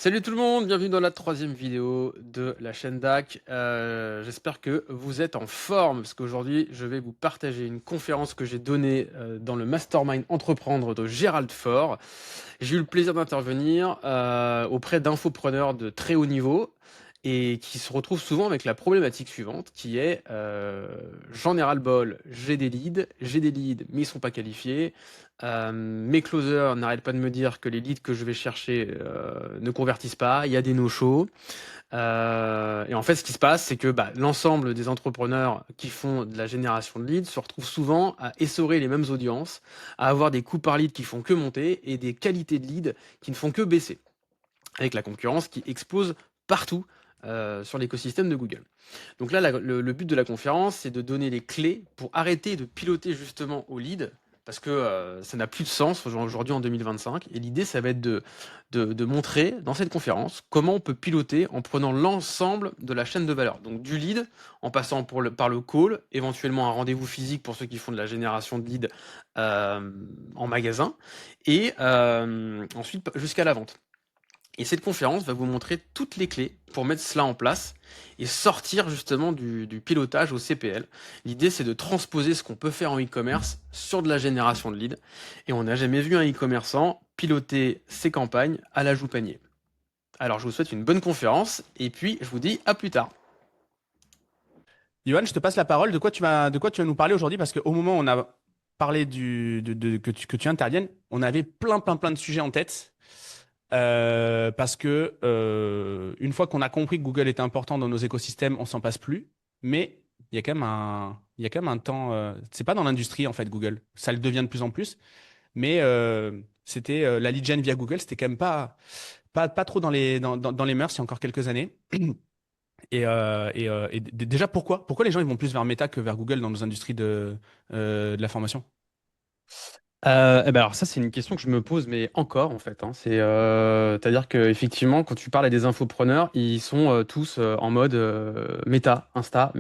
Salut tout le monde, bienvenue dans la troisième vidéo de la chaîne DAC. J'espère que vous êtes en forme parce qu'aujourd'hui je vais vous partager une conférence que j'ai donnée dans le Mastermind Entreprendre de Gérald Faure. J'ai eu le plaisir d'intervenir auprès d'infopreneurs de très haut niveau et qui se retrouvent souvent avec la problématique suivante qui est j'en ai ras-le-bol, j'ai des leads mais ils sont pas qualifiés. Mes closers n'arrêtent pas de me dire que les leads que je vais chercher ne convertissent pas, il y a des no-shows. Et en fait, ce qui se passe, c'est que l'ensemble des entrepreneurs qui font de la génération de leads se retrouvent souvent à essorer les mêmes audiences, à avoir des coûts par lead qui font que monter et des qualités de leads qui ne font que baisser, avec la concurrence qui explose partout sur l'écosystème de Google. Donc là, le but de la conférence, c'est de donner les clés pour arrêter de piloter justement au lead, parce que ça n'a plus de sens aujourd'hui en 2025. Et l'idée, ça va être de montrer dans cette conférence comment on peut piloter en prenant l'ensemble de la chaîne de valeur. Donc du lead, en passant par le call, éventuellement un rendez-vous physique pour ceux qui font de la génération de lead en magasin, et ensuite jusqu'à la vente. Et cette conférence va vous montrer toutes les clés pour mettre cela en place et sortir justement du pilotage au CPL. L'idée, c'est de transposer ce qu'on peut faire en e-commerce sur de la génération de leads. Et on n'a jamais vu un e-commerçant piloter ses campagnes à l'ajout panier. Alors, je vous souhaite une bonne conférence et puis je vous dis à plus tard. Johan, je te passe la parole. De quoi tu vas nous parler aujourd'hui? Parce qu'au moment où on a parlé que tu interviennes, on avait plein de sujets en tête. Parce que une fois qu'on a compris que Google était important dans nos écosystèmes, on s'en passe plus. Mais il y a quand même un temps. C'est pas dans l'industrie en fait, Google. Ça le devient de plus en plus. Mais c'était la lead gen via Google, c'était quand même pas trop dans les mœurs il y a encore quelques années. Et déjà, pourquoi les gens ils vont plus vers Meta que vers Google dans nos industries de la formation? Alors ça c'est une question que je me pose mais encore en fait, hein. C'est-à-dire que effectivement quand tu parles à des infopreneurs ils sont tous en mode méta Insta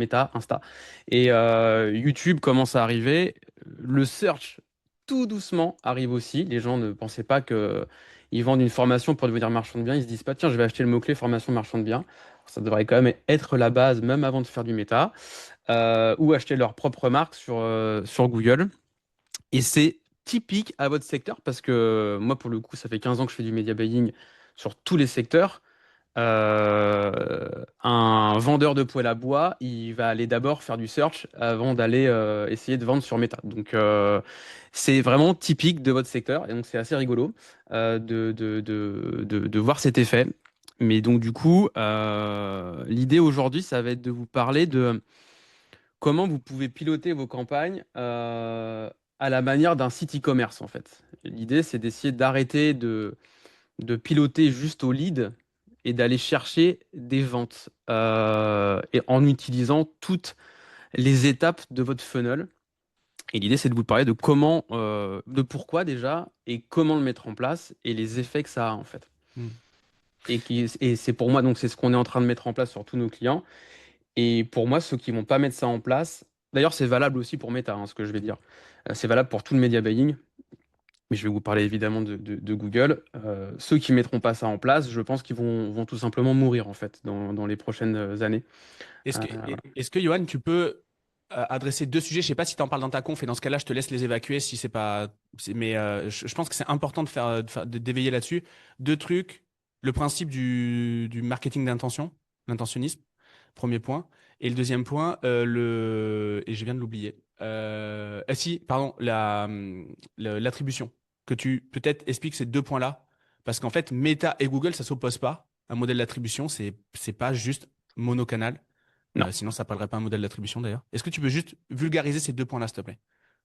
et YouTube commence à arriver, le search tout doucement arrive aussi. Les gens ne pensaient pas que ils vendent une formation pour devenir marchand de biens, ils se disent pas tiens je vais acheter le mot-clé formation marchand de biens. Ça devrait quand même être la base même avant de faire du méta, ou acheter leur propre marque sur Google. Et c'est typique à votre secteur parce que moi, pour le coup, ça fait 15 ans que je fais du media buying sur tous les secteurs. Un vendeur de poêle à bois, il va aller d'abord faire du search avant d'aller essayer de vendre sur Meta. Donc, c'est vraiment typique de votre secteur et donc c'est assez rigolo de voir cet effet. Mais donc, du coup, l'idée aujourd'hui, ça va être de vous parler de comment vous pouvez piloter vos campagnes à la manière d'un site e-commerce en fait. L'idée, c'est d'essayer d'arrêter de piloter juste au lead et d'aller chercher des ventes et en utilisant toutes les étapes de votre funnel. Et l'idée, c'est de vous parler de comment, de pourquoi déjà, et comment le mettre en place et les effets que ça a en fait. Hmm. Et c'est pour moi, donc c'est ce qu'on est en train de mettre en place sur tous nos clients. Et pour moi, ceux qui vont pas mettre ça en place, d'ailleurs, c'est valable aussi pour Meta, hein, ce que je vais dire. C'est valable pour tout le media buying, mais je vais vous parler évidemment de Google. Ceux qui mettront pas ça en place, je pense qu'ils vont tout simplement mourir en fait dans les prochaines années. Est-ce Euh, que, est-ce que Johan, tu peux adresser deux sujets? Je sais pas si tu en parles dans ta conf, et dans ce cas-là, je te laisse les évacuer si c'est pas. Mais je pense que c'est important d'éveiller là-dessus. Deux trucs. Le principe du marketing d'intention, l'intentionnisme, premier point. Et le deuxième point, et je viens de l'oublier. Si, pardon, l'attribution. Que tu peut-être expliques ces deux points-là. Parce qu'en fait, Meta et Google, ça s'oppose pas. Un modèle d'attribution, c'est pas juste monocanal. non. Sinon, ça parlerait pas un modèle d'attribution d'ailleurs. Est-ce que tu peux juste vulgariser ces deux points-là, s'il te plaît?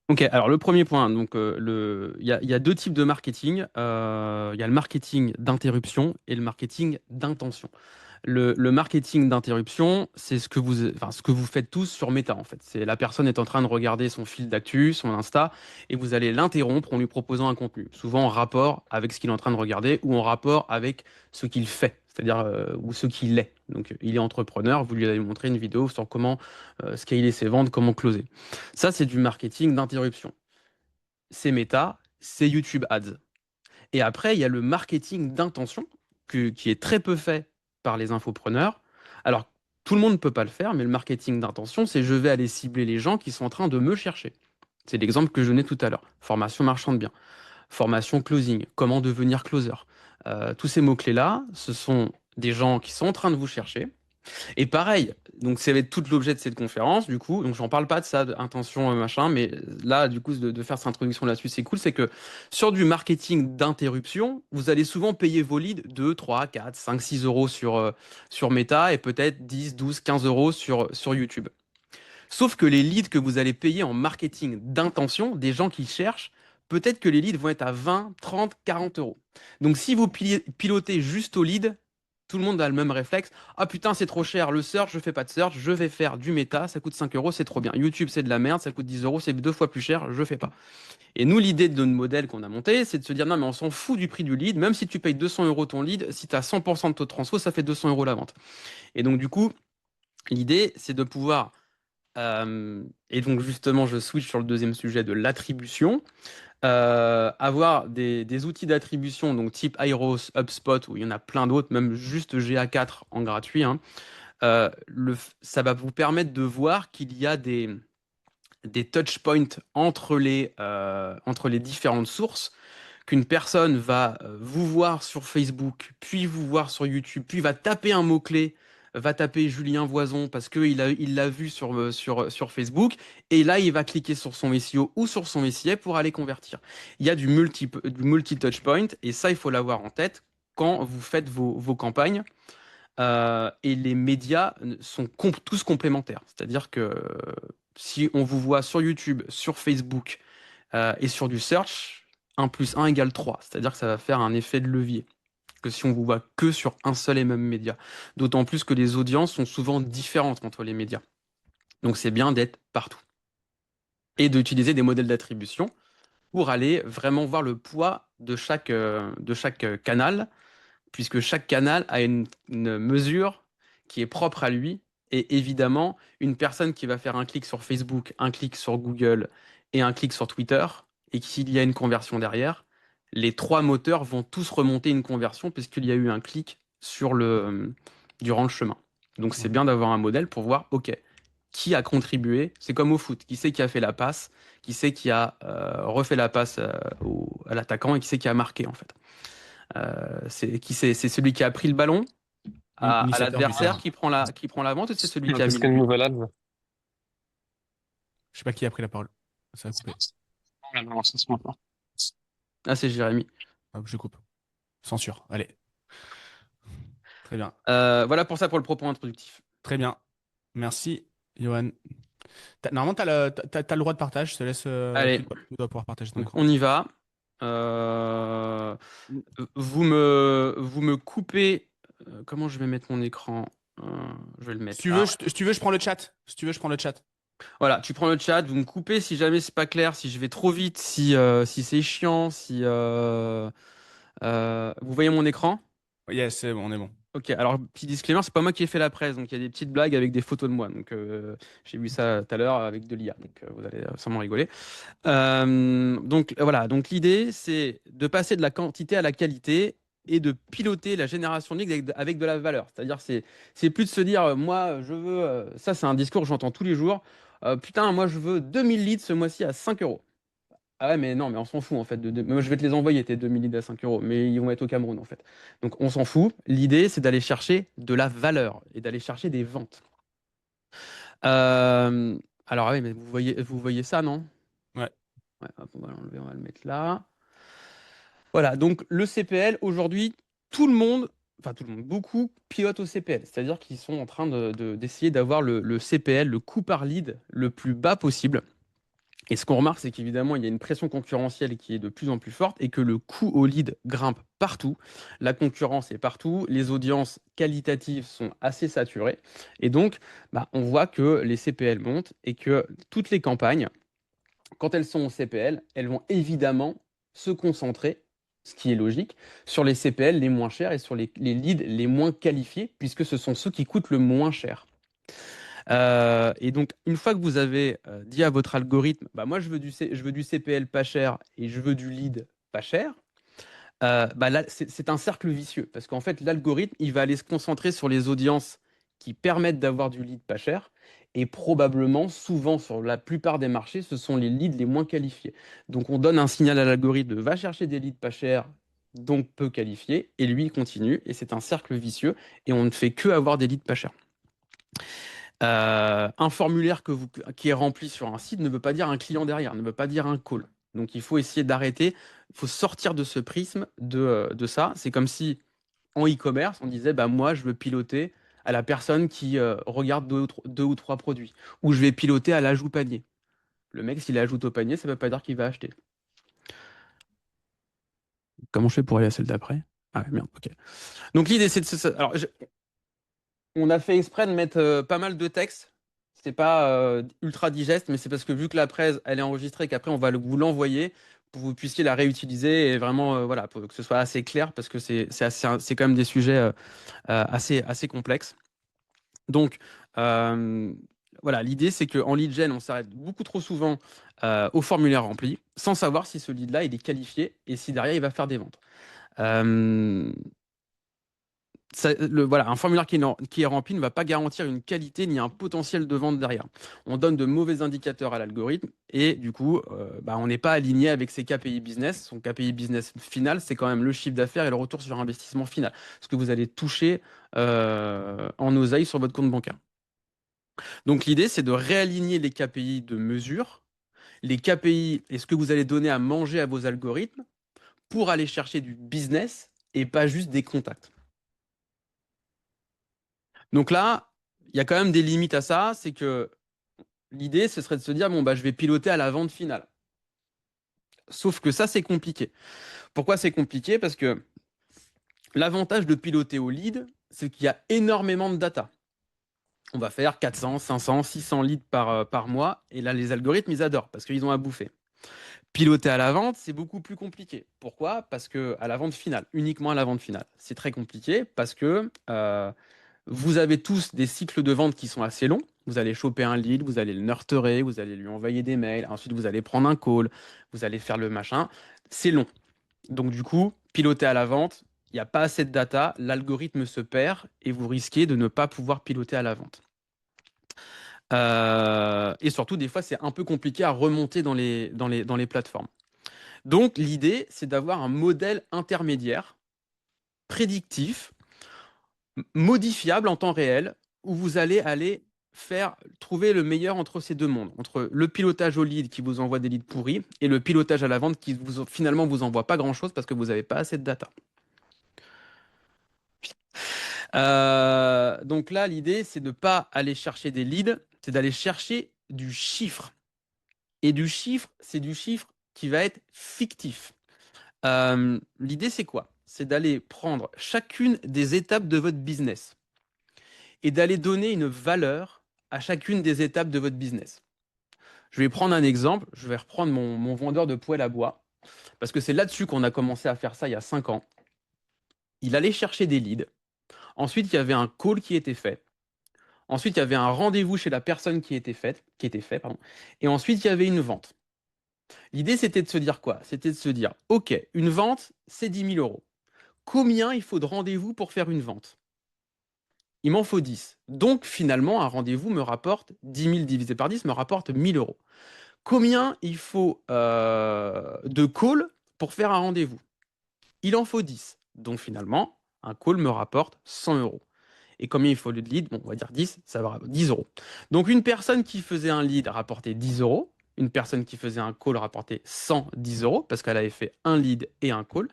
Ok, alors le premier point, donc il y a deux types de marketing. Il y a le marketing d'interruption et le marketing d'intention. Le marketing d'interruption, c'est ce que vous faites tous sur Meta en fait. C'est la personne est en train de regarder son fil d'actu, son Insta, et vous allez l'interrompre en lui proposant un contenu, souvent en rapport avec ce qu'il est en train de regarder ou en rapport avec ce qu'il fait, c'est-à-dire ou ce qu'il est. Donc il est entrepreneur, vous lui allez montrer une vidéo sur comment scaler ses ventes, comment closer. Ça, c'est du marketing d'interruption. C'est Meta, c'est YouTube Ads. Et après, il y a le marketing d'intention. qui est très peu fait par les infopreneurs. Alors, tout le monde ne peut pas le faire, mais le marketing d'intention, c'est je vais aller cibler les gens qui sont en train de me chercher. C'est l'exemple que je donnais tout à l'heure. Formation marchand de biens, formation closing, comment devenir closer. Tous ces mots-clés-là, ce sont des gens qui sont en train de vous chercher. Et pareil, donc ça va être tout l'objet de cette conférence, du coup, donc j'en parle pas de ça, d'intention, machin, mais là, du coup, de faire cette introduction là-dessus, c'est cool, c'est que sur du marketing d'interruption, vous allez souvent payer vos leads 2, 3, 4, 5, 6 euros sur Meta et peut-être 10, 12, 15 euros sur YouTube. Sauf que les leads que vous allez payer en marketing d'intention, des gens qui cherchent, peut-être que les leads vont être à 20, 30, 40 euros. Donc si vous pilotez juste au lead, tout le monde a le même réflexe. Ah putain, c'est trop cher, le search, je fais pas de search, je vais faire du méta, ça coûte 5 euros, c'est trop bien. YouTube, c'est de la merde, ça coûte 10 euros, c'est 2 fois plus cher, je fais pas. Et nous, l'idée de notre modèle qu'on a monté, c'est de se dire non, mais on s'en fout du prix du lead, même si tu payes 200 euros ton lead, si tu as 100% de taux de transfo, ça fait 200 euros la vente. Et donc, du coup, l'idée, c'est de pouvoir et donc justement, je switch sur le deuxième sujet de l'attribution. Avoir des outils d'attribution, donc type Airos, HubSpot, où il y en a plein d'autres, même juste GA4 en gratuit, hein, ça va vous permettre de voir qu'il y a des touch points entre les différentes sources, qu'une personne va vous voir sur Facebook, puis vous voir sur YouTube, puis va taper un mot-clé, va taper Julien Voison parce qu'il l'a vu sur Facebook, et là, il va cliquer sur son SEO ou sur son SIA pour aller convertir. Il y a du multi-touch point, et ça, il faut l'avoir en tête quand vous faites vos campagnes. Et les médias sont tous complémentaires. C'est-à-dire que si on vous voit sur YouTube, sur Facebook et sur du search, 1 plus 1 égale 3. C'est-à-dire que ça va faire un effet de levier que si on vous voit que sur un seul et même média. D'autant plus que les audiences sont souvent différentes entre les médias. Donc c'est bien d'être partout. Et d'utiliser des modèles d'attribution pour aller vraiment voir le poids de chaque canal, puisque chaque canal a une mesure qui est propre à lui. Et évidemment, une personne qui va faire un clic sur Facebook, un clic sur Google et un clic sur Twitter, et qu'il y a une conversion derrière, les trois moteurs vont tous remonter une conversion puisqu'il y a eu un clic durant le chemin. Donc c'est Ouais. bien d'avoir un modèle pour voir, OK, qui a contribué. C'est comme au foot, qui c'est qui a fait la passe, qui c'est qui a refait la passe à l'attaquant et qui c'est qui a marqué en fait. C'est celui qui a pris le ballon à Initiateur du l'adversaire tir. qui prend la vente, ou c'est celui qui a Qu'est-ce mis le qu'une but? nouvelle ad? Je sais pas qui a pris la parole. Ça a coupé. On vient de lancer ce matin. Ah, c'est Jérémy. Hop, je coupe. Censure. Allez. Très bien. Voilà pour ça pour le propos introductif. Très bien. Merci, Johan. Normalement, t'as le droit de partage. Je te laisse. Allez, Tu dois pouvoir partager ton donc écran. on y va. Euh, vous me coupez. Comment je vais mettre mon écran? Euh, je vais le Si mettre tu là. veux, si tu veux, je prends le chat. Si tu veux, je prends le chat. Voilà, tu prends le chat, vous me coupez si jamais c'est pas clair, si je vais trop vite, si c'est chiant, vous voyez mon écran? Yes, c'est bon, on est bon. Ok, alors petit disclaimer, c'est pas moi qui ai fait la presse, donc il y a des petites blagues avec des photos de moi. Donc j'ai vu ça tout à l'heure avec de l'IA, donc vous allez sûrement rigoler. Donc voilà, donc l'idée c'est de passer de la quantité à la qualité et de piloter la génération de leads avec de la valeur. C'est-à-dire c'est plus de se dire moi je veux ça c'est un discours que j'entends tous les jours. Putain, moi je veux 2000 leads ce mois-ci à 5 euros. Ah ouais, mais non, mais on s'en fout en fait. Moi, je vais te les envoyer, tes 2000 leads à 5 euros, mais ils vont être au Cameroun en fait. Donc on s'en fout. L'idée, c'est d'aller chercher de la valeur et d'aller chercher des ventes. Euh, alors, ah oui, mais vous voyez ça, non? Ouais. Ouais, hop, on va l'enlever, on va le mettre là. Voilà, donc le CPL, aujourd'hui, tout le monde, enfin tout le monde, beaucoup pilotent au CPL. C'est-à-dire qu'ils sont en train d'essayer d'avoir le CPL, le coût par lead, le plus bas possible. Et ce qu'on remarque, c'est qu'évidemment, il y a une pression concurrentielle qui est de plus en plus forte et que le coût au lead grimpe partout. La concurrence est partout. Les audiences qualitatives sont assez saturées. Et donc, on voit que les CPL montent et que toutes les campagnes, quand elles sont au CPL, elles vont évidemment se concentrer, ce qui est logique, sur les CPL les moins chers et sur les leads les moins qualifiés, puisque ce sont ceux qui coûtent le moins cher. Et donc, une fois que vous avez dit à votre algorithme, moi je veux du CPL pas cher et je veux du lead pas cher, Bah là, c'est un cercle vicieux parce qu'en fait, l'algorithme, il va aller se concentrer sur les audiences qui permettent d'avoir du lead pas cher et probablement, souvent, sur la plupart des marchés, ce sont les leads les moins qualifiés. Donc, on donne un signal à l'algorithme de va chercher des leads pas chers, donc peu qualifiés, et lui, il continue et c'est un cercle vicieux et on ne fait que avoir des leads pas chers. Un formulaire qui est rempli sur un site ne veut pas dire un client derrière, ne veut pas dire un call. Donc il faut essayer d'arrêter, il faut sortir de ce prisme de ça. C'est comme si en e-commerce, on disait bah, moi je veux piloter à la personne qui regarde deux ou trois produits, ou je vais piloter à l'ajout panier. Le mec, s'il ajoute au panier, ça ne veut pas dire qu'il va acheter. Comment je fais pour aller à celle d'après? Ah ouais, merde, ok. Donc l'idée c'est de se... Alors, on a fait exprès de mettre pas mal de texte. C'est pas ultra digeste, mais c'est parce que vu que la presse elle est enregistrée, qu'après on va vous l'envoyer pour que vous puissiez la réutiliser et vraiment voilà pour que ce soit assez clair parce que c'est quand même des sujets assez complexes. Donc voilà, l'idée c'est qu'en lead gen on s'arrête beaucoup trop souvent au formulaire rempli sans savoir si ce lead là il est qualifié et si derrière il va faire des ventes. Euh, voilà, un formulaire qui est rempli ne va pas garantir une qualité ni un potentiel de vente derrière. On donne de mauvais indicateurs à l'algorithme et du coup, bah, on n'est pas aligné avec ses KPI business. Son KPI business final, c'est quand même le chiffre d'affaires et le retour sur investissement final. Ce que vous allez toucher en oseille sur votre compte bancaire. Donc l'idée, c'est de réaligner les KPI de mesure, les KPI et ce que vous allez donner à manger à vos algorithmes pour aller chercher du business et pas juste des contacts. Donc là, il y a quand même des limites à ça. C'est que l'idée, ce serait de se dire, bon, bah, je vais piloter à la vente finale. Sauf que ça, c'est compliqué. Pourquoi c'est compliqué? Parce que l'avantage de piloter au lead, c'est qu'il y a énormément de data. On va faire 400, 500, 600 leads par mois. Et là, les algorithmes, ils adorent parce qu'ils ont à bouffer. Piloter à la vente, c'est beaucoup plus compliqué. Pourquoi? Parce que à la vente finale, uniquement à la vente finale, c'est très compliqué parce que vous avez tous des cycles de vente qui sont assez longs. Vous allez choper un lead, vous allez le nurturer, vous allez lui envoyer des mails, ensuite vous allez prendre un call, vous allez faire le machin. C'est long. Donc du coup, piloter à la vente, il n'y a pas assez de data, l'algorithme se perd et vous risquez de ne pas pouvoir piloter à la vente. Et surtout, des fois, c'est un peu compliqué à remonter dans les plateformes. Donc l'idée, c'est d'avoir un modèle intermédiaire, prédictif, modifiable en temps réel, où vous allez aller trouver le meilleur entre ces deux mondes, entre le pilotage au lead qui vous envoie des leads pourris et le pilotage à la vente qui finalement vous envoie pas grand-chose parce que vous n'avez pas assez de data. Donc là, l'idée, c'est de ne pas aller chercher des leads, c'est d'aller chercher du chiffre. Et du chiffre, c'est du chiffre qui va être fictif. L'idée, c'est quoi? C'est d'aller prendre chacune des étapes de votre business et d'aller donner une valeur à chacune des étapes de votre business. Je vais prendre un exemple, je vais reprendre mon vendeur de poêle à bois, parce que c'est là-dessus qu'on a commencé à faire ça il y a 5 ans. Il allait chercher des leads, ensuite il y avait un call qui était fait, ensuite il y avait un rendez-vous chez la personne qui était fait, pardon, et ensuite il y avait une vente. L'idée c'était de se dire quoi? C'était de se dire, ok, une vente, c'est 10 000 euros. Combien il faut de rendez-vous pour faire une vente? Il m'en faut 10. Donc finalement, un rendez-vous me rapporte 10 000 divisé par 10 me rapporte 1 000 euros. Combien il faut de calls pour faire un rendez-vous? Il en faut 10. Donc finalement, un call me rapporte 100 euros. Et combien il faut de lead? Bon, on va dire 10, ça va 10 euros. Donc une personne qui faisait un lead rapportait 10 euros. Une personne qui faisait un call rapportait 110 euros parce qu'elle avait fait un lead et un call.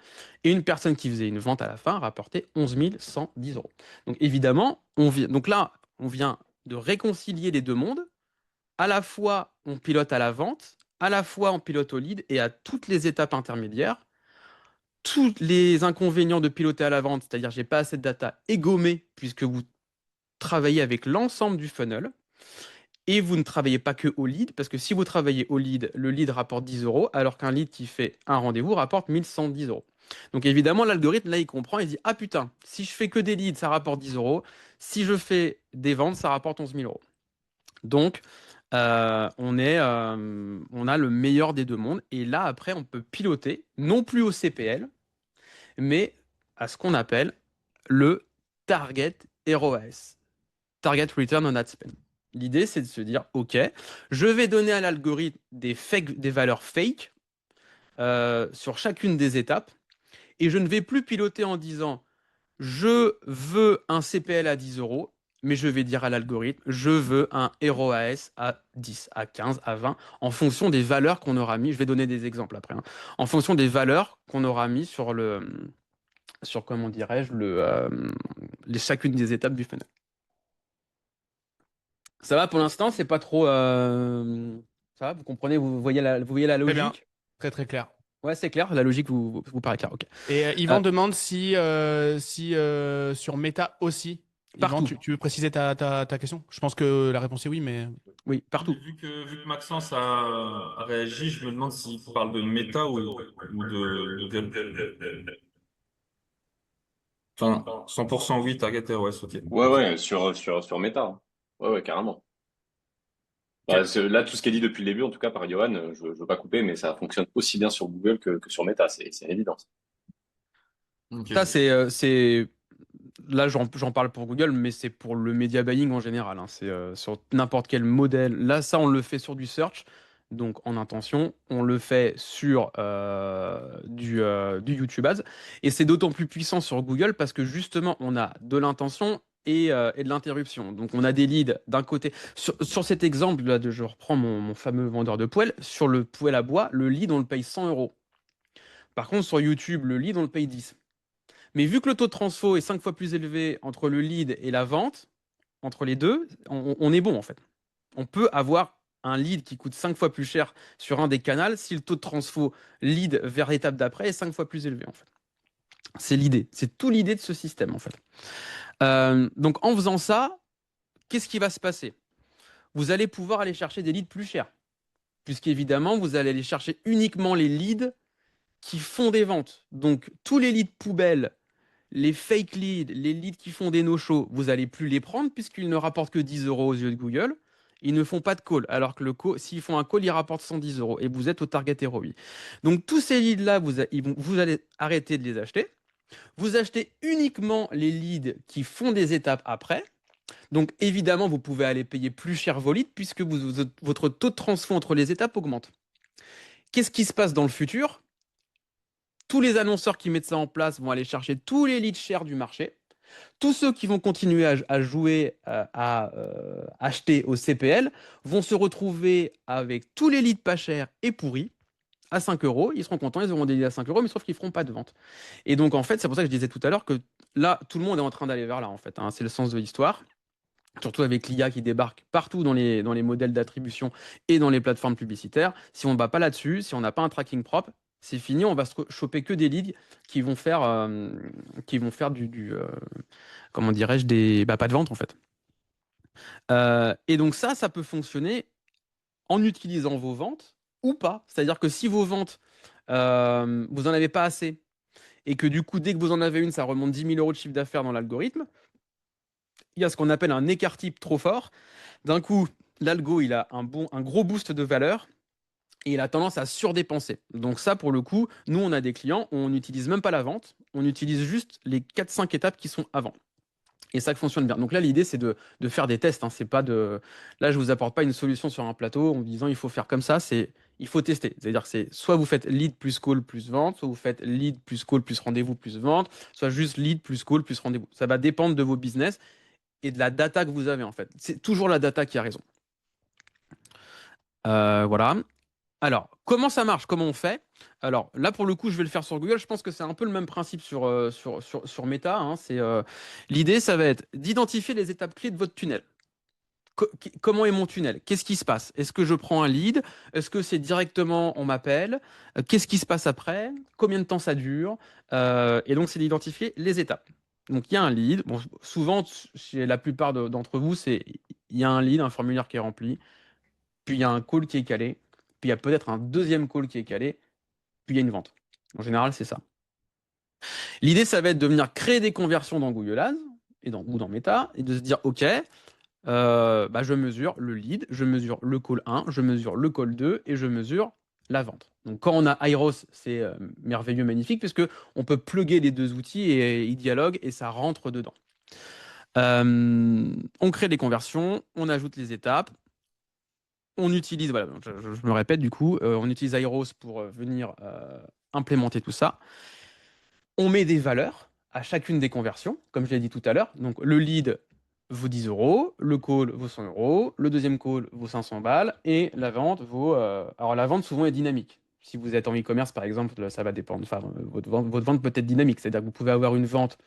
Et une personne qui faisait une vente à la fin rapportait 11 110 euros. Donc évidemment, donc là, on vient de réconcilier les deux mondes. À la fois, on pilote à la vente, à la fois, on pilote au lead et à toutes les étapes intermédiaires. Tous les inconvénients de piloter à la vente, c'est-à-dire j'ai pas assez de data, est gommé puisque vous travaillez avec l'ensemble du funnel et vous ne travaillez pas que au lead parce que si vous travaillez au lead, le lead rapporte 10 euros alors qu'un lead qui fait un rendez-vous rapporte 1110 euros. Donc évidemment, l'algorithme là il comprend, il dit ah putain, si je fais que des leads, ça rapporte 10 euros. Si je fais des ventes, ça rapporte 11 000 euros. Donc on a le meilleur des deux mondes et là après on peut piloter non plus au CPL mais à ce qu'on appelle le Target ROAS, Target Return on Ad Spend. L'idée, c'est de se dire, OK, je vais donner à l'algorithme des valeurs fake sur chacune des étapes, et je ne vais plus piloter en disant, je veux un CPL à 10 euros, mais je vais dire à l'algorithme, je veux un ROAS à 10, à 15, à 20, en fonction des valeurs qu'on aura mis. Je vais donner des exemples après, hein. En fonction des valeurs qu'on aura mis sur comment dirais-je, chacune des étapes du funnel. Ça va pour l'instant, c'est pas trop. Ça va, vous comprenez, vous voyez la Très bien. logique? Très, très clair. Ouais, c'est clair, la logique vous paraît claire, ok. Et Yvan demande si sur Meta aussi. Yvan, Partout. tu veux préciser ta question? Je pense que la réponse est oui, mais Oui, partout. Vu que Maxence a réagi, je me demande s'il parle de méta ou de... Enfin, 100% oui, Target ROS, ok. Ouais, sur Meta, hein. Ouais, carrément. Bah, là, tout ce qui est dit depuis le début, en tout cas par Johan, je veux pas couper, mais ça fonctionne aussi bien sur Google que sur Meta, c'est une évidence. Ok. Ça, là, j'en parle pour Google, mais c'est pour le media buying en général, hein. C'est sur n'importe quel modèle. Là, ça, on le fait sur du search, donc en intention. On le fait sur du YouTube Ads. Et c'est d'autant plus puissant sur Google parce que justement, on a de l'intention et de l'interruption. Donc, on a des leads d'un côté. Sur cet exemple, là, je reprends mon fameux vendeur de poêle. Sur le poêle à bois, le lead, on le paye 100 euros. Par contre, sur YouTube, le lead, on le paye 10. Mais vu que le taux de transfo est 5 fois plus élevé entre le lead et la vente, entre les deux, on est bon en fait. On peut avoir un lead qui coûte 5 fois plus cher sur un des canaux si le taux de transfo lead vers l'étape d'après est 5 fois plus élevé en fait. C'est l'idée. C'est tout l'idée de ce système en fait. Donc en faisant ça, qu'est-ce qui va se passer? Vous allez pouvoir aller chercher des leads plus chers. Puisqu'évidemment, vous allez aller chercher uniquement les leads qui font des ventes. Donc tous les leads poubelles, les fake leads, les leads qui font des no-shows, vous n'allez plus les prendre puisqu'ils ne rapportent que 10 euros aux yeux de Google. Ils ne font pas de call. Alors que s'ils font un call, ils rapportent 110 euros et vous êtes au target ROI. Donc tous ces leads-là, vous allez arrêter de les acheter. Vous achetez uniquement les leads qui font des étapes après. Donc évidemment, vous pouvez aller payer plus cher vos leads puisque votre taux de transfo entre les étapes augmente. Qu'est-ce qui se passe dans le futur? Tous les annonceurs qui mettent ça en place vont aller chercher tous les leads chers du marché. Tous ceux qui vont continuer à jouer, à acheter au CPL, vont se retrouver avec tous les leads pas chers et pourris à 5 euros. Ils seront contents, ils auront des leads à 5 euros, mais sauf qu'ils ne feront pas de vente. Et donc, en fait, c'est pour ça que je disais tout à l'heure que là, tout le monde est en train d'aller vers là, en fait, hein. C'est le sens de l'histoire. Surtout avec l'IA qui débarque partout dans les modèles d'attribution et dans les plateformes publicitaires. Si on ne bat pas là-dessus, si on n'a pas un tracking propre, c'est fini, on va se choper que des leads qui vont faire, comment dirais-je, pas de vente en fait. Et donc ça peut fonctionner en utilisant vos ventes ou pas. C'est-à-dire que si vos ventes, vous n'en avez pas assez et que du coup, dès que vous en avez une, ça remonte 10 000 euros de chiffre d'affaires dans l'algorithme, il y a ce qu'on appelle un écart type trop fort. D'un coup, l'algo, il a un gros boost de valeur et il a tendance à surdépenser. Donc ça, pour le coup, nous, on a des clients, on n'utilise même pas la vente, on utilise juste les 4-5 étapes qui sont avant. Et ça fonctionne bien. Donc là, l'idée, c'est de faire des tests, hein. C'est pas de... Là, je vous apporte pas une solution sur un plateau en vous disant il faut faire comme ça. Il faut tester. C'est-à-dire que c'est soit vous faites lead plus call plus vente, soit vous faites lead plus call plus rendez-vous plus vente, soit juste lead plus call plus rendez-vous. Ça va dépendre de vos business et de la data que vous avez en fait. C'est toujours la data qui a raison. Voilà. Alors, comment ça marche? Comment on fait? Alors là, pour le coup, je vais le faire sur Google. Je pense que c'est un peu le même principe sur Meta, hein. L'idée, ça va être d'identifier les étapes clés de votre tunnel. Comment est mon tunnel? Qu'est-ce qui se passe? Est-ce que je prends un lead? Est-ce que c'est directement on m'appelle? Qu'est-ce qui se passe après? Combien de temps ça dure? Et donc, c'est d'identifier les étapes. Donc, il y a un lead. Bon, souvent, chez la plupart d'entre vous, il y a un lead, un formulaire qui est rempli, puis il y a un call qui est calé, puis il y a peut-être un deuxième call qui est calé, puis il y a une vente. En général, c'est ça. L'idée, ça va être de venir créer des conversions dans Google Ads ou dans Meta et de se dire, OK, je mesure le lead, je mesure le call 1, je mesure le call 2 et je mesure la vente. Donc quand on a Airos, c'est merveilleux, magnifique, puisque on peut plugger les deux outils et ils dialoguent et ça rentre dedans. On crée les conversions, on ajoute les étapes, on utilise, voilà, je me répète du coup, on utilise Airos pour venir implémenter tout ça. On met des valeurs à chacune des conversions, comme je l'ai dit tout à l'heure. Donc le lead vaut 10 euros, le call vaut 100 euros, le deuxième call vaut 500 balles et la vente vaut. Alors la vente souvent est dynamique. Si vous êtes en e-commerce par exemple, ça va dépendre. Enfin, votre vente peut être dynamique, c'est-à-dire que vous pouvez avoir une vente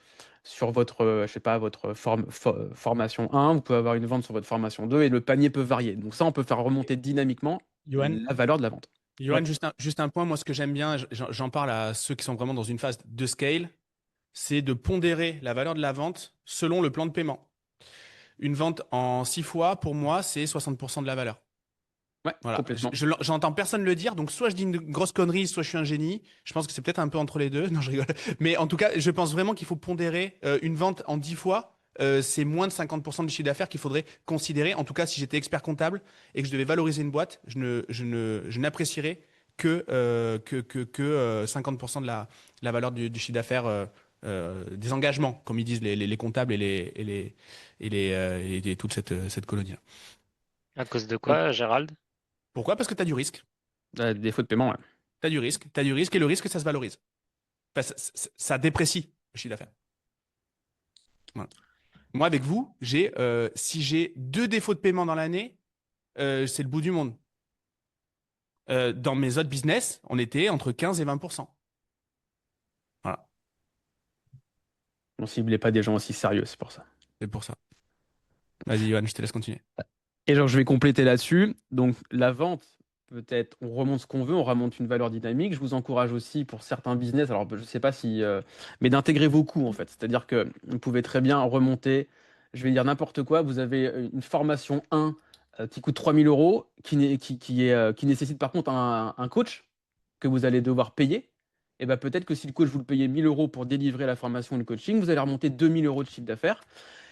sur votre, je sais pas, votre formation 1, vous pouvez avoir une vente sur votre formation 2 et le panier peut varier. Donc ça, on peut faire remonter dynamiquement Johan, la valeur de la vente. Johan, Ouais. juste un point, moi ce que j'aime bien, j'en parle à ceux qui sont vraiment dans une phase de scale, c'est de pondérer la valeur de la vente selon le plan de paiement. Une vente en 6 fois, pour moi, c'est 60% de la valeur. Ouais, Voilà. complètement. J'entends personne le dire, donc soit je dis une grosse connerie, soit je suis un génie. Je pense que c'est peut-être un peu entre les deux. Non, je rigole. Mais en tout cas, je pense vraiment qu'il faut pondérer une vente en 10 fois. C'est moins de 50% du chiffre d'affaires qu'il faudrait considérer. En tout cas, si j'étais expert comptable et que je devais valoriser une boîte, je n'apprécierais que 50% de la valeur du chiffre d'affaires des engagements, comme ils disent les comptables et toute cette colonie. À cause de Donc, quoi, Gérald? Pourquoi? Parce que tu as du risque. défaut de paiement, ouais. Tu as du risque. Tu as du risque et le risque, ça se valorise. Enfin, ça déprécie le chiffre d'affaires. Voilà. Moi, avec vous, si j'ai 2 défauts de paiement dans l'année, c'est le bout du monde. Dans mes autres business, on était entre 15 et 20%. Voilà, On ciblait pas des gens aussi sérieux, c'est pour ça. c'est pour ça. Vas-y, Johan, je te laisse continuer. Et genre, je vais compléter là-dessus. Donc, la vente, peut-être, on remonte ce qu'on veut, on remonte une valeur dynamique. Je vous encourage aussi pour certains business, alors je ne sais pas si, mais d'intégrer vos coûts en fait. C'est-à-dire que vous pouvez très bien remonter, je vais dire n'importe quoi. Vous avez une formation 1 qui coûte 3 000 euros, qui nécessite par contre un coach que vous allez devoir payer. Et ben peut-être que si le coach vous le payez 1 000 euros pour délivrer la formation et le coaching, vous allez remonter 2 000 euros de chiffre d'affaires.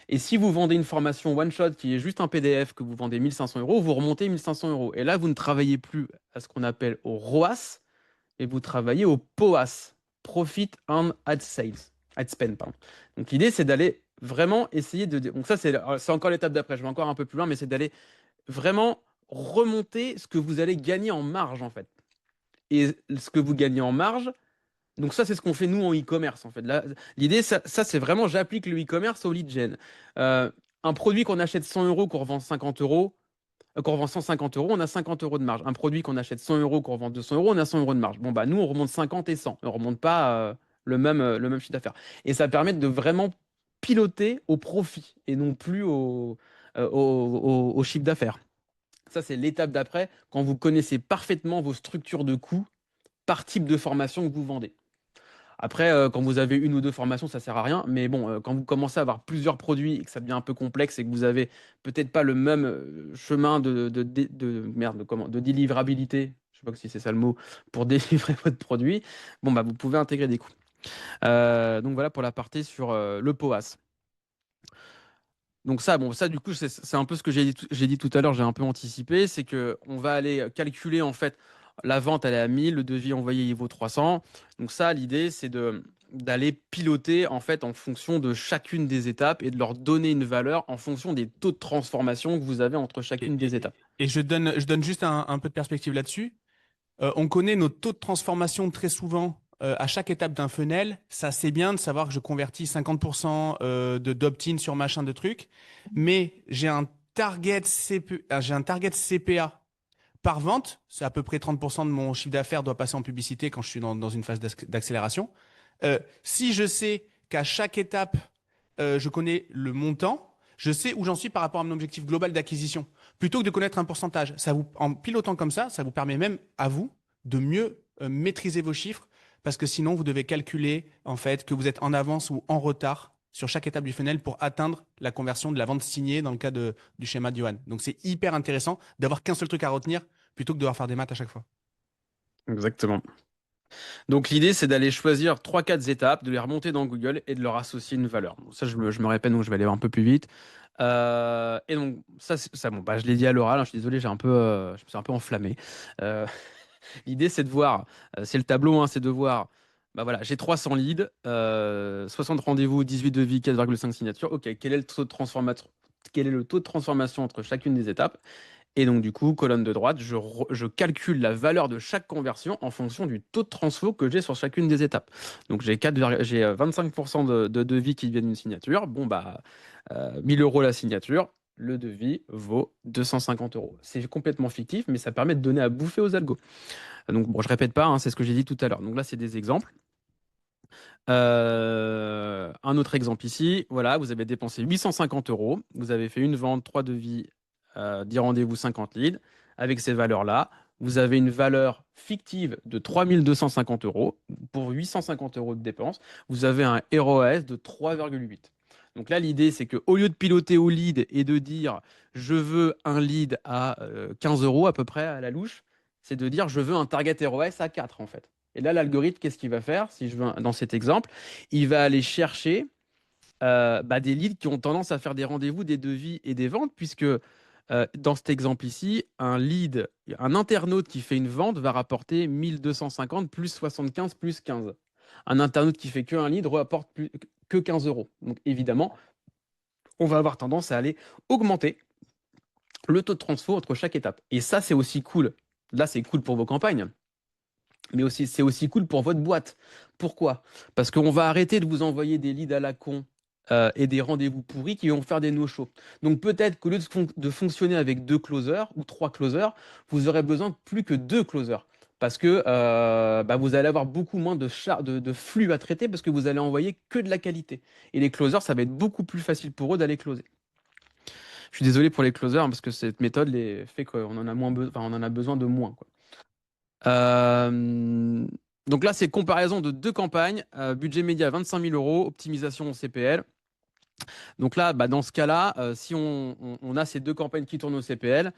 Et si vous vendez une formation one-shot qui est juste un PDF que vous vendez 1 500 euros, vous remontez 1 500 euros. Et là, vous ne travaillez plus à ce qu'on appelle au ROAS, et vous travaillez au POAS, Profit and Ad Sales, Ad Spend, pardon. Donc l'idée, c'est d'aller vraiment essayer de... Donc ça, c'est encore l'étape d'après, je vais encore un peu plus loin, mais c'est d'aller vraiment remonter ce que vous allez gagner en marge, en fait. Et ce que vous gagnez en marge, donc ça, c'est ce qu'on fait nous en e-commerce en fait. Là, l'idée, ça c'est vraiment, j'applique le e-commerce au lead gen. Un produit qu'on achète 100 euros, qu'on revend 50 euros, qu'on revend 150 euros, on a 50 euros de marge. Un produit qu'on achète 100 euros, qu'on revend 200 euros, on a 100 euros de marge. Bon, bah nous, on remonte 50 et 100. On ne remonte pas le même chiffre d'affaires. Et ça permet de vraiment piloter au profit et non plus au chiffre d'affaires. Ça, c'est l'étape d'après, quand vous connaissez parfaitement vos structures de coûts par type de formation que vous vendez. Après, quand vous avez une ou deux formations, ça sert à rien. Mais bon, quand vous commencez à avoir plusieurs produits et que ça devient un peu complexe et que vous avez peut-être pas le même chemin de délivrabilité, je sais pas si c'est ça le mot, pour délivrer votre produit, bon, bah, vous pouvez intégrer des coûts. Donc voilà pour la partie sur le POAS. Donc ça, bon, ça du coup, c'est un peu ce que j'ai dit tout à l'heure, j'ai un peu anticipé, c'est que on va aller calculer en fait la vente, elle est à 1000, le devis envoyé, il vaut 300. Donc ça, l'idée, c'est d'aller piloter en fait en fonction de chacune des étapes et de leur donner une valeur en fonction des taux de transformation que vous avez entre chacune des étapes. Et je donne juste un peu de perspective là-dessus. On connaît nos taux de transformation très souvent à chaque étape d'un funnel. Ça, c'est bien de savoir que je convertis 50% d'opt-in sur machin de trucs, mais j'ai un target CPA par vente. C'est à peu près 30% de mon chiffre d'affaires doit passer en publicité quand je suis dans une phase d'accélération. Si je sais qu'à chaque étape, je connais le montant, je sais où j'en suis par rapport à mon objectif global d'acquisition. Plutôt que de connaître un pourcentage, en pilotant comme ça vous permet même à vous de mieux maîtriser vos chiffres, parce que sinon, vous devez calculer en fait que vous êtes en avance ou en retard sur chaque étape du funnel pour atteindre la conversion de la vente signée dans le cas du schéma de Johan. Donc, c'est hyper intéressant d'avoir qu'un seul truc à retenir plutôt que de devoir faire des maths à chaque fois. Exactement. Donc l'idée, c'est d'aller choisir 3-4 étapes, de les remonter dans Google et de leur associer une valeur. Bon, ça, je me répète, donc je vais aller un peu plus vite. Et donc, ça bon, bah, je l'ai dit à l'oral, hein, je suis désolé, je me suis un peu enflammé. L'idée, c'est de voir, c'est le tableau, hein, c'est de voir, bah voilà, j'ai 300 leads, 60 rendez-vous, 18 devis, 4,5 signatures. Ok, quel est le taux de transformation? Quel est le taux de transformation entre chacune des étapes? Et donc, du coup, colonne de droite, je calcule la valeur de chaque conversion en fonction du taux de transfo que j'ai sur chacune des étapes. Donc, j'ai 25% de devis qui viennent d'une signature. Bon, bah, 1000 euros la signature, le devis vaut 250 euros. C'est complètement fictif, mais ça permet de donner à bouffer aux algos. Donc, bon, je répète pas, hein, c'est ce que j'ai dit tout à l'heure. Donc là, c'est des exemples. Un autre exemple ici, voilà, vous avez dépensé 850 euros, vous avez fait une vente, 3 devis, 10 rendez-vous, 50 leads. Avec ces valeurs-là, vous avez une valeur fictive de 3250 euros. Pour 850 euros de dépenses, vous avez un ROAS de 3,8. Donc là, l'idée, c'est qu'au lieu de piloter au lead et de dire je veux un lead à 15 euros à peu près à la louche, c'est de dire je veux un target ROAS à 4 en fait. Et là, l'algorithme, qu'est-ce qu'il va faire? Si je veux, dans cet exemple, il va aller chercher des leads qui ont tendance à faire des rendez-vous, des devis et des ventes, puisque dans cet exemple ici, un lead, un internaute qui fait une vente va rapporter 1250 plus 75 plus 15. Un internaute qui fait que un lead rapporte que 15 euros. Donc évidemment, on va avoir tendance à aller augmenter le taux de transfo entre chaque étape. Et ça, c'est aussi cool. Là, c'est cool pour vos campagnes. Mais aussi, c'est aussi cool pour votre boîte. Pourquoi? Parce qu'on va arrêter de vous envoyer des leads à la con et des rendez-vous pourris qui vont faire des no-shows. Donc peut-être qu'au lieu de fonctionner avec 2 closers ou 3 closers, vous aurez besoin de plus que 2 closers. Parce que vous allez avoir beaucoup moins de flux à traiter parce que vous allez envoyer que de la qualité. Et les closers, ça va être beaucoup plus facile pour eux d'aller closer. Je suis désolé pour les closers hein, parce que cette méthode fait qu'on en a on en a besoin de moins, quoi. Donc là, c'est comparaison de 2 campagnes. Budget média 25 000 euros, optimisation au CPL. Donc là, dans ce cas-là, si on a ces 2 campagnes qui tournent au CPL,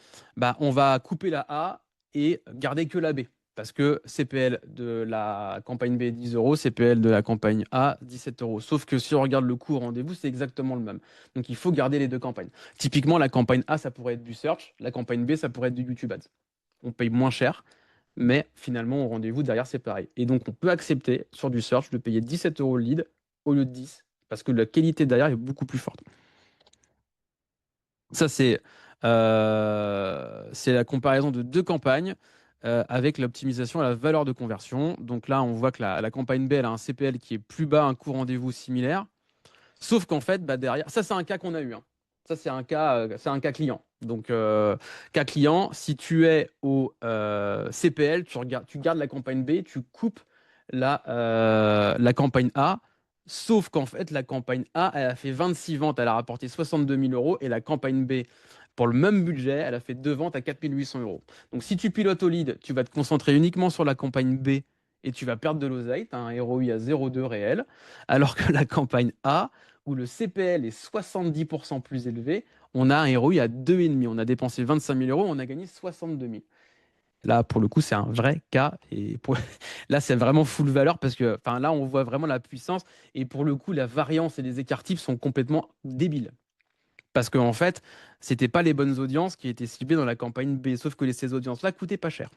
on va couper la A et garder que la B. Parce que CPL de la campagne B 10 euros, CPL de la campagne A 17 euros. Sauf que si on regarde le coût au rendez-vous, c'est exactement le même. Donc il faut garder les 2 campagnes. Typiquement, la campagne A, ça pourrait être du search. La campagne B, ça pourrait être du YouTube Ads. On paye moins cher, mais finalement, au rendez-vous, derrière, c'est pareil. Et donc, on peut accepter sur du search de payer 17 euros le lead au lieu de 10, parce que la qualité derrière est beaucoup plus forte. Ça, c'est la comparaison de 2 campagnes avec l'optimisation à la valeur de conversion. Donc là, on voit que la campagne B, elle a un CPL qui est plus bas, un coût rendez-vous similaire. Sauf qu'en fait, derrière, ça, c'est un cas qu'on a eu, hein. Ça, c'est un cas client. Donc, cas client, si tu es au CPL, tu gardes la campagne B, tu coupes la campagne A. Sauf qu'en fait, la campagne A, elle a fait 26 ventes, elle a rapporté 62 000 euros. Et la campagne B, pour le même budget, elle a fait 2 ventes à 4 800 euros. Donc, si tu pilotes au lead, tu vas te concentrer uniquement sur la campagne B et tu vas perdre de l'oseille. Tu as un ROI à 0,2 réel. Alors que la campagne A, où le CPL est 70% plus élevé, on a un ROI à 2,5. On a dépensé 25 000 euros, on a gagné 62 000. Là, pour le coup, c'est un vrai cas. Et là, c'est vraiment full valeur parce que là, on voit vraiment la puissance. Et pour le coup, la variance et les écarts types sont complètement débiles. Parce qu'en fait, ce n'étaient pas les bonnes audiences qui étaient ciblées dans la campagne B. Sauf que ces audiences-là coûtaient pas cher.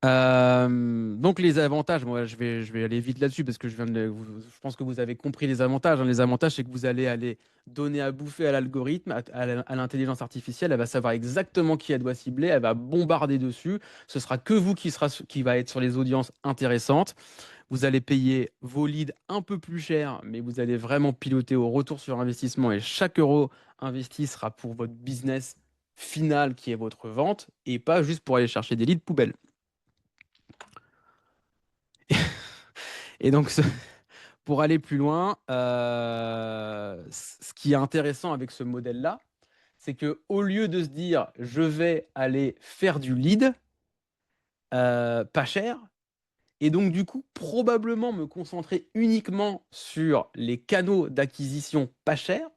Donc les avantages, moi je vais aller vite là-dessus parce que je pense que vous avez compris les avantages, hein. Les avantages, c'est que vous allez aller donner à bouffer à l'algorithme, à l'intelligence artificielle. Elle va savoir exactement qui elle doit cibler, elle va bombarder dessus. Ce sera que vous qui va être sur les audiences intéressantes. Vous allez payer vos leads un peu plus cher, mais vous allez vraiment piloter au retour sur investissement et chaque euro investi sera pour votre business final qui est votre vente et pas juste pour aller chercher des leads poubelles. Et donc, pour aller plus loin, ce qui est intéressant avec ce modèle-là, c'est que au lieu de se dire je vais aller faire du lead pas cher, et donc du coup probablement me concentrer uniquement sur les canaux d'acquisition pas chers,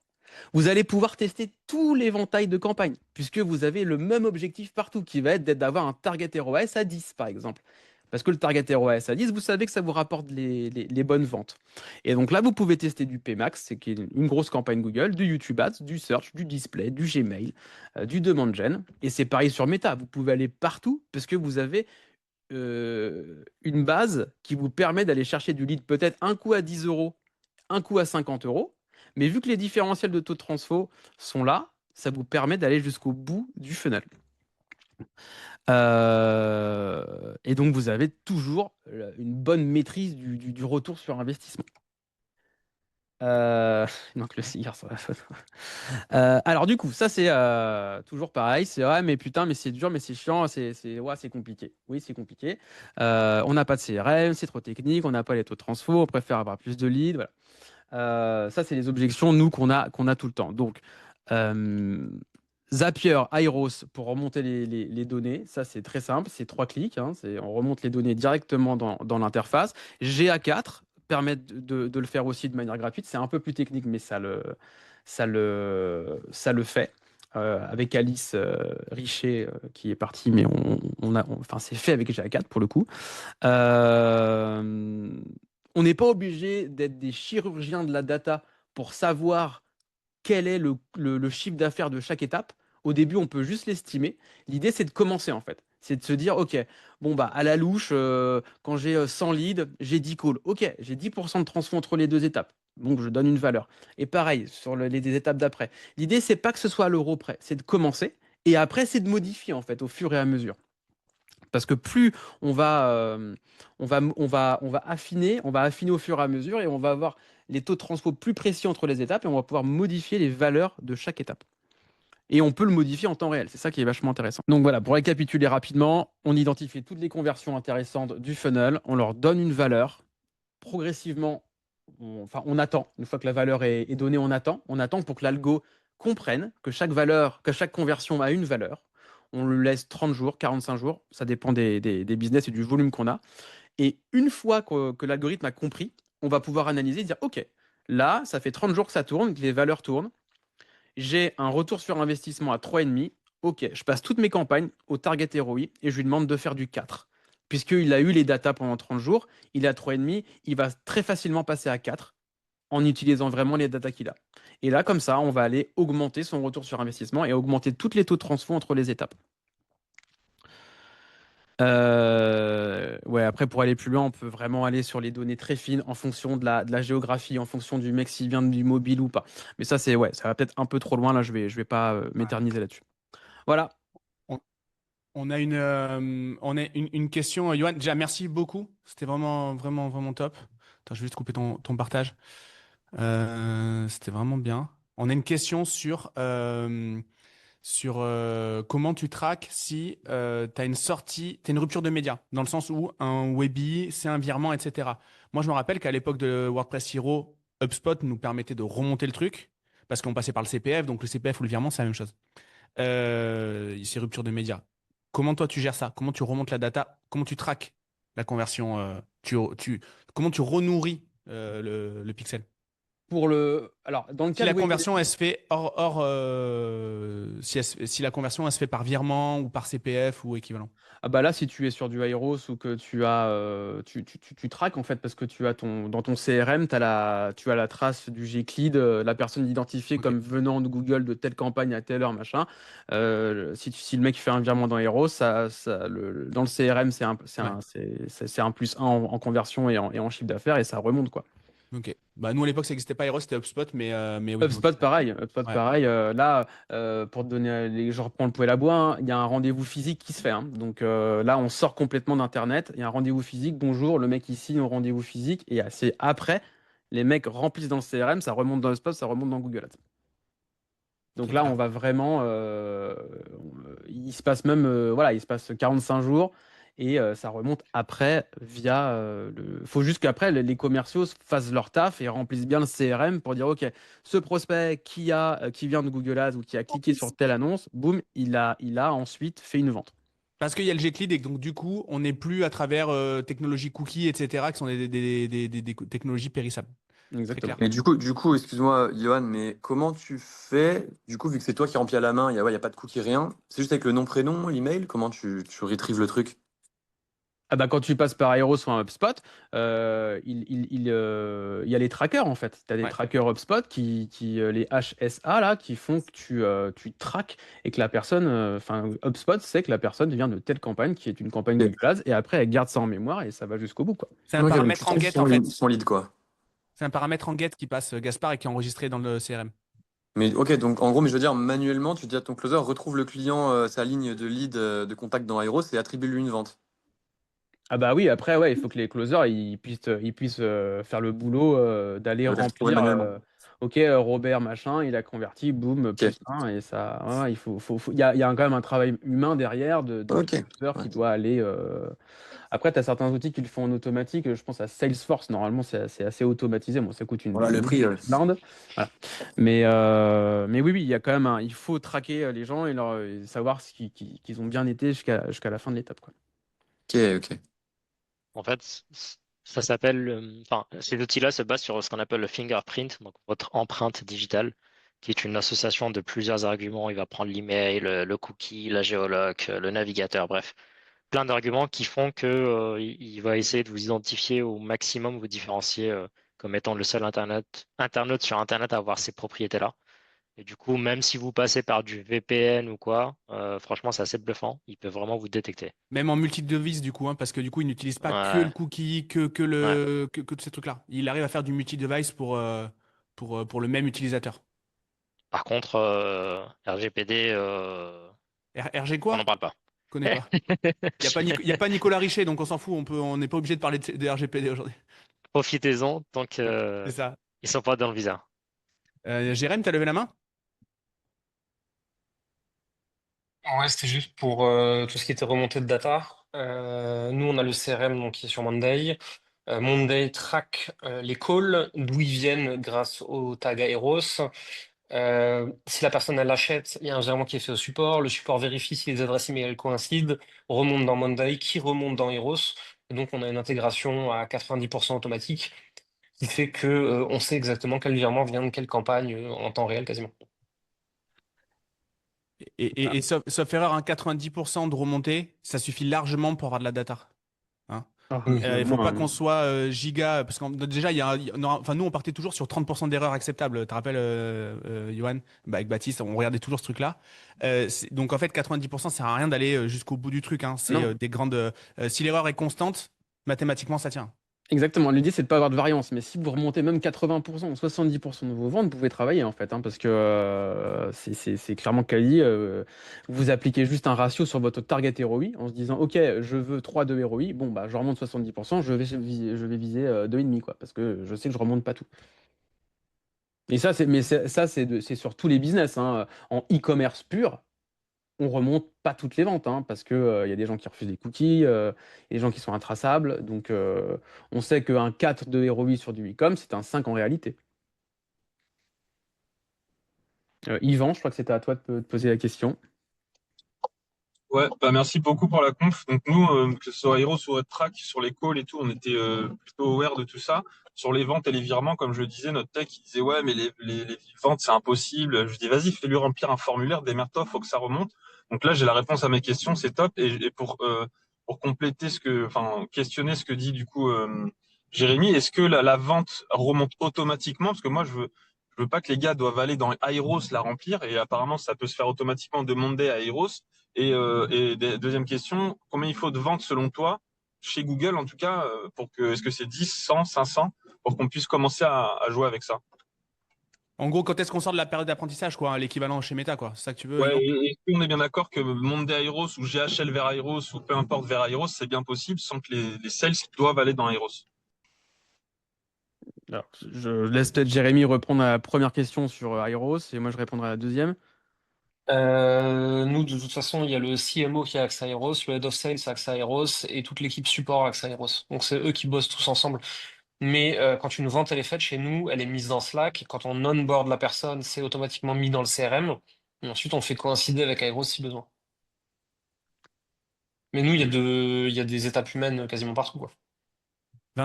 vous allez pouvoir tester tout l'éventail de campagnes, puisque vous avez le même objectif partout, qui va être d'avoir un target ROAS à 10 par exemple. Parce que le target ROAS à 10, vous savez que ça vous rapporte les bonnes ventes. Et donc là, vous pouvez tester du PMax, c'est qui est une grosse campagne Google, du YouTube Ads, du Search, du Display, du Gmail, du Demand Gen. Et c'est pareil sur Meta. Vous pouvez aller partout parce que vous avez une base qui vous permet d'aller chercher du lead peut-être un coup à 10 euros, un coup à 50 euros. Mais vu que les différentiels de taux de transfo sont là, ça vous permet d'aller jusqu'au bout du funnel. Et donc, vous avez toujours une bonne maîtrise du retour sur investissement. Donc, le cigare sur la photo. Alors, du coup, ça, c'est toujours pareil. C'est ouais, mais putain, mais c'est dur, mais c'est chiant, ouais, c'est compliqué. Oui, c'est compliqué. On n'a pas de CRM, c'est trop technique, on n'a pas les taux de transfo, on préfère avoir plus de leads. Voilà. Ça, c'est les objections, nous, qu'on a tout le temps. Donc, Zapier, Airos pour remonter les données, ça c'est très simple, c'est 3 clics, hein, on remonte les données directement dans l'interface. GA4 permet de le faire aussi de manière gratuite, c'est un peu plus technique, mais ça le fait. Avec Alice Richer qui est partie, mais enfin, c'est fait avec GA4 pour le coup. On n'est pas obligé d'être des chirurgiens de la data pour savoir quel est le chiffre d'affaires de chaque étape. Au début, on peut juste l'estimer. L'idée, c'est de commencer en fait. C'est de se dire, OK, bon, bah, à la louche, quand j'ai 100 leads, j'ai 10 calls. OK, j'ai 10% de transfo entre les deux étapes. Donc, je donne une valeur. Et pareil, sur les étapes d'après. L'idée, c'est pas que ce soit à l'euro près, c'est de commencer. Et après, c'est de modifier en fait au fur et à mesure. Parce que plus on va affiner au fur et à mesure et on va avoir les taux de transfo plus précis entre les étapes et on va pouvoir modifier les valeurs de chaque étape. Et on peut le modifier en temps réel. C'est ça qui est vachement intéressant. Donc voilà, pour récapituler rapidement, on identifie toutes les conversions intéressantes du funnel, on leur donne une valeur. Progressivement, on attend. Une fois que la valeur est donnée, on attend. On attend pour que l'algo comprenne que chaque conversion a une valeur. On le laisse 30 jours, 45 jours, ça dépend des business et du volume qu'on a. Et une fois que l'algorithme a compris, on va pouvoir analyser et dire, OK, là, ça fait 30 jours que ça tourne, que les valeurs tournent. J'ai un retour sur investissement à 3,5. OK, je passe toutes mes campagnes au target ROI et je lui demande de faire du 4. Puisqu'il a eu les datas pendant 30 jours, il est à 3,5, il va très facilement passer à 4 en utilisant vraiment les datas qu'il a. Et là, comme ça, on va aller augmenter son retour sur investissement et augmenter toutes les taux de transfo entre les étapes. Ouais, après, pour aller plus loin, on peut vraiment aller sur les données très fines en fonction de la géographie, en fonction du mec s'il vient du mobile ou pas. Mais ça, ça va peut-être un peu trop loin. Là, je vais pas m'éterniser là-dessus. Voilà. On a une question, Johan. Déjà, merci beaucoup. C'était vraiment, vraiment, vraiment top. Attends, je vais juste couper ton partage. C'était vraiment bien. On a une question sur comment tu traques si tu as une sortie, tu une rupture de média, dans le sens où un Webi, c'est un virement, etc. Moi, je me rappelle qu'à l'époque de WordPress Hero, HubSpot nous permettait de remonter le truc parce qu'on passait par le CPF, donc le CPF ou le virement, c'est la même chose. C'est rupture de média. Comment toi tu gères ça? Comment tu remontes la data? Comment tu traques la conversion? Comment tu renourris le pixel? Alors, dans le Si cas de la Webi, conversion elle se fait si la conversion elle se fait par virement ou par CPF ou équivalent. ah bah là, si tu es sur du Airos ou que tu as, tu traques en fait parce que tu as dans ton CRM, tu as la trace du Gclead, la personne identifiée Ok. comme venant de Google de telle campagne à telle heure, machin. Si le mec fait un virement dans Airos, dans le CRM, Ouais. c'est un plus 1 en conversion et en chiffre d'affaires et ça remonte quoi. Ok. Bah nous à l'époque ça n'existait pas Eros, c'était HubSpot, mais oui. Ok. HubSpot, pareil. HubSpot, Ouais. pareil. Là, pour te donner, je reprends le poêle à bois, hein, il y a un rendez-vous physique qui se fait, hein. Donc là, on sort complètement d'Internet. Il y a un rendez-vous physique. Bonjour, le mec ici, au rendez-vous physique. Et c'est après, les mecs remplissent dans le CRM, ça remonte dans HubSpot, ça remonte dans Google Ads. Donc Ok, là, on clair. va vraiment. Il se passe même, voilà, il se passe 45 jours et ça remonte après via le. Faut juste qu'après, les commerciaux fassent leur taf et remplissent bien le CRM pour dire, OK, ce prospect qui vient de Google Ads ou qui a cliqué sur telle annonce, boum, il a ensuite fait une vente. Parce qu'il y a le Gclead et que donc du coup on n'est plus à travers technologies cookies, etc., qui sont des technologies périssables. Très Exactement. clair. Mais du coup, excuse-moi, Johan, mais comment tu fais, du coup, vu que c'est toi qui remplis à la main, il y a pas de cookie, rien, c'est juste avec le nom, prénom, l'email, comment tu retrieves le truc? Ah bah quand tu passes par Aeros ou un HubSpot, il y a les trackers en fait. Tu as des Ouais. trackers HubSpot les HSA là, qui font que tu traques et que la personne, enfin HubSpot sait que la personne vient de telle campagne qui est une campagne Ok, Google Ads et après elle garde ça en mémoire et ça va jusqu'au bout quoi. C'est un ok, donc tu paramètre en trouves get en fait. son lead, quoi. C'est un paramètre en get qui passe Gaspard et qui est enregistré dans le CRM. Mais ok, donc en gros, mais je veux dire, manuellement, tu dis à ton closer, retrouve le client, sa ligne de lead de contact dans Aeros et attribue-lui une vente. Ah bah oui, après ouais, il faut que les closers ils puissent faire le boulot d'aller De l'explorer remplir. manuellement. Ok, Robert machin, il a converti, boum, Ok, plus un et ça. Ouais, ouais, il y a quand même un travail humain derrière du ok. closer Ouais. qui doit aller. Après, tu as certains outils qui le font en automatique. Je pense à Salesforce. Normalement, c'est assez automatisé. Bon, ça coûte Voilà le prix. blinde. Voilà. Mais oui, oui, il y a quand même il faut traquer les gens et savoir qu'ils ont bien été jusqu'à la fin de l'étape, quoi. Ok, ok. En fait, ça s'appelle, enfin, ces outils-là se basent sur ce qu'on appelle le fingerprint, donc votre empreinte digitale, qui est une association de plusieurs arguments. Il va prendre l'email, le cookie, la géoloc, le navigateur, bref, plein d'arguments qui font que, il va essayer de vous identifier au maximum, vous différencier comme étant le seul internaute sur Internet à avoir ces propriétés-là. Et du coup, même si vous passez par du VPN ou quoi, franchement, c'est assez bluffant. Il peut vraiment vous détecter. Même en multi-devise, du coup, hein, parce que du coup, il n'utilise pas que le Ouais, cookie, ouais. que ces trucs-là. Il arrive à faire du multi-device pour le même utilisateur. Par contre, RGPD, RG on n'en quoi? parle pas. Je connais pas. Il y a pas Nicolas Richer, donc on s'en fout. On n'est pas obligé de parler de RGPD aujourd'hui. Profitez-en tant C'est qu'ils ça. ne sont pas dans le visa. Jérém, t'as levé la main? Ouais, c'était juste pour tout ce qui était remontée de data. Nous, on a le CRM donc, qui est sur Monday. Monday track les calls, d'où ils viennent grâce au tag Aeros. Si la personne elle achète, il y a un virement qui est fait au support. Le support vérifie si les adresses email coïncident, remonte dans Monday, qui remonte dans Aeros. Et donc, on a une intégration à 90% automatique qui fait que on sait exactement quel virement vient de quelle campagne en temps réel quasiment. Et sauf erreur, hein, 90% de remontée, ça suffit largement pour avoir de la data. Hein. Ah, Oui. Il faut moi, pas qu'on soit giga, parce que déjà, enfin, nous, on partait toujours sur 30% d'erreurs acceptables. Tu te rappelles, Johan? Bah, avec Baptiste, on regardait toujours ce truc-là. Donc, en fait, 90%, ça sert à rien d'aller jusqu'au bout du truc. Hein. C'est Non. des grandes. Si l'erreur est constante, mathématiquement, ça tient. exactement. L'idée, c'est de pas avoir de variance. Mais si vous remontez même 80% ou 70% de vos ventes, vous pouvez travailler en fait, hein, parce que c'est clairement quali. Vous appliquez juste un ratio sur votre target ROI en se disant, OK, je veux 3 de ROI. Bon, bah, je remonte 70%, je vais viser 2,5 quoi, parce que je sais que je remonte pas tout. Et ça, c'est sur tous les business, hein. En e-commerce pur, on remonte pas toutes les ventes, hein, parce que y a des gens qui refusent des cookies, y a des gens qui sont intraçables. Donc, on sait qu'un 4 de ROI sur du e-com, c'est un 5 en réalité. Yvan, je crois que c'était à toi de poser la question. Ouais, bah merci beaucoup pour la conf. Donc nous, que ce soit Heroes ou RedTrack, sur les calls et tout, on était plutôt aware de tout ça. Sur les ventes et les virements, comme je le disais, notre tech, il disait ouais, mais les ventes, c'est impossible. Je dis vas-y, fais-lui remplir un formulaire, démerde-toi, faut que ça remonte. Donc là, j'ai la réponse à mes questions, c'est top. Et pour compléter enfin, questionner ce que dit du coup Jérémy, est-ce que la vente remonte automatiquement? Parce que moi, je veux pas que les gars doivent aller dans Airos la remplir, et apparemment, ça peut se faire automatiquement demander à Airos. Deuxième question, combien il faut de ventes selon toi, chez Google en tout cas, est-ce que c'est 10, 100, 500, pour qu'on puisse commencer à jouer avec ça? En gros, quand est-ce qu'on sort de la période d'apprentissage, quoi, hein, l'équivalent chez Meta, quoi. C'est ça que tu veux, Ouais, Yvan? et on est bien d'accord que Monday Airos ou GHL vers Airos ou peu importe vers Airos, c'est bien possible sans que les sales doivent aller dans Airos. Alors, je laisse peut-être Jérémy répondre à la première question sur Airos et moi je répondrai à la deuxième. Nous, de toute façon, il y a le CMO qui a accès à Aeros, le Head of Sales a accès à Aeros et toute l'équipe support a accès à Aeros. Donc, c'est eux qui bossent tous ensemble. Mais quand une vente elle est faite chez nous, elle est mise dans Slack. Quand on onboard la personne, c'est automatiquement mis dans le CRM. Et ensuite, on fait coïncider avec Aeros si besoin. Mais nous, il y a des étapes humaines quasiment partout, quoi.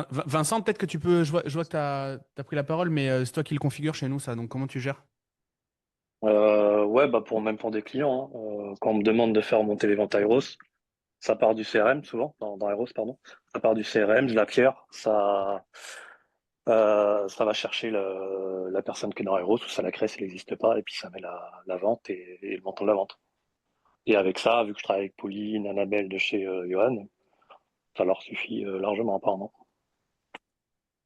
Vincent, peut-être que tu peux. Je vois que tu as pris la parole, mais c'est toi qui le configure chez nous, ça. Donc, comment tu gères? Ouais, bah même pour des clients, hein. Quand on me demande de faire monter les ventes Airos, Ça part du CRM souvent, dans Eros, pardon. Ça part du CRM, de la pierre, ça va chercher la personne qui est dans Eros, ou ça la crée s'il n'existe pas, et puis ça met la vente et le montant de la vente. Et avec ça, vu que je travaille avec Pauline, Annabelle de chez Johan, ça leur suffit largement, apparemment.